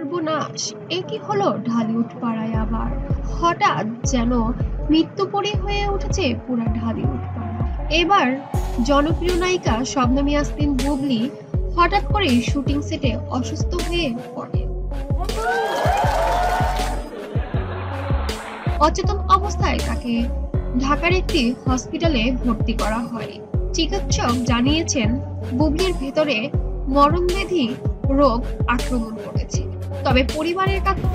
সর্বনাশ! এ কি হলো ঢালিউড পাড়ায় আবার? হঠাৎ যেন মৃত্যুপরী হয়ে উঠেছে পুরা ঢালিউড পাড়া। এবার জনপ্রিয় নায়িকা শবনম ইয়াসমিন বুবলি হঠাৎ করে শুটিং সেটে অসুস্থ হয়ে পড়ে। অচেতন অবস্থায় তাকে ঢাকার একটি হসপিটালে ভর্তি করা হয়। চিকিৎসক জানিয়েছেন বুবলির ভেতরে মরণব্যাধি রোগ আক্রমণ করেছে। তবে পরিবারের কাছে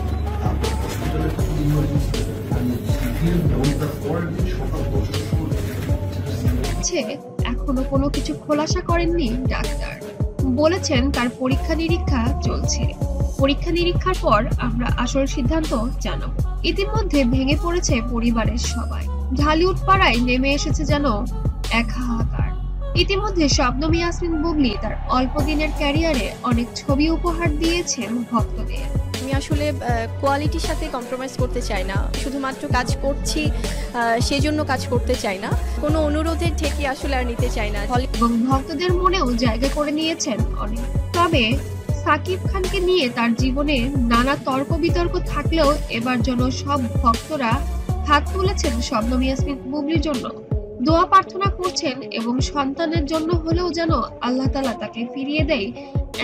এখনো কোনো কিছু খোলাসা করেননি ডাক্তার। বলেছেন তার পরীক্ষা নিরীক্ষা চলছে। পরীক্ষা নিরীক্ষার পর আমরা আসল সিদ্ধান্ত জানাবো। ইতিমধ্যে ভেঙে পড়েছে পরিবারের সবাই। ঢালিউড পাড়ায় নেমে এসেছে যেন এক হাহাকার। ইতিমধ্যে শবনম ইয়াসমিন বুবলি তার অল্প দিনের ক্যারিয়ারে অনেক ছবি উপহার দিয়েছেন ভক্তদের। আমি আসলে কোয়ালিটির সাথে কম্প্রোমাইজ করতে চাই না, শুধুমাত্র কাজ করছি সেজন্য কাজ করতে চাই না, কোনো অনুরোধের ঠেকি আসলে আর নিতে চাই না। এবং ভক্তদের মনেও জায়গা করে নিয়েছেন অনেক। তবে সাকিব খানকে নিয়ে তার জীবনে নানা তর্ক বিতর্ক থাকলেও এবার যেন সব ভক্তরা হাত তুলেছেন শবনম ইয়াসমিন বুবলির জন্য, দোয়া প্রার্থনা করছেন এবং সন্তানের জন্য হলেও যেন আল্লাহ তাআলা তাকে ফিরিয়ে দেয়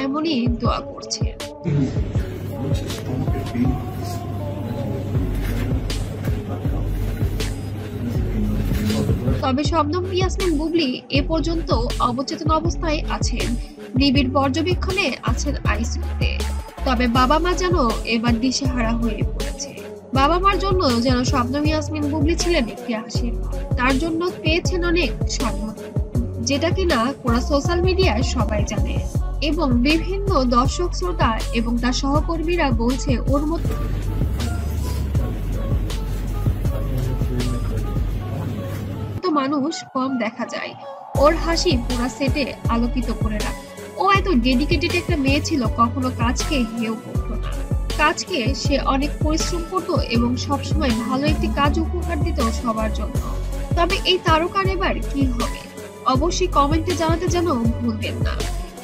এমনই দোয়া করছেন। তবে শবনম ইয়াসমিন বুবলি এ পর্যন্ত অবচেতন অবস্থায় আছেন, নিবিড় পর্যবেক্ষণে আছেন আইসিইউতে। তবে বাবা মা যেন এবার দিশেহারা হয়ে পড়েছে। বাবা মার জন্য যেন শবনম ইয়াসমিন বুবলি ছিলেন একটি আশীর্বাদ। তার জন্য পেয়েছেন অনেক সম্মান, যেটা কিনা পুরো সোশ্যাল মিডিয়ায় সবাই জানে এবং বিভিন্ন দর্শক শ্রোতা এবং তার সহকর্মীরা বলছে ওর মতো মানুষ কম দেখা যায়। ওর হাসি পুরো সেটে আলোকিত করে রাখে। ও এত ডেডিকেটেড একটা মেয়ে ছিল, কখনো কাজকে হেয় করত না। কাজকে সে অনেক পরিশ্রম করত এবং সবসময় ভালো একটি কাজ উপহার দিত সবার জন্য। তবে এই তারকার এবার কি হবে অবশ্যই কমেন্টে জানাতে যেন ভুলবেন না।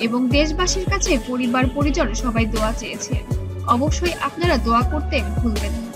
এবং দেশবাসীর কাছে পরিবার পরিজন সবাই দোয়া চেয়েছেন, অবশ্যই আপনারা দোয়া করতে ভুলবেন না।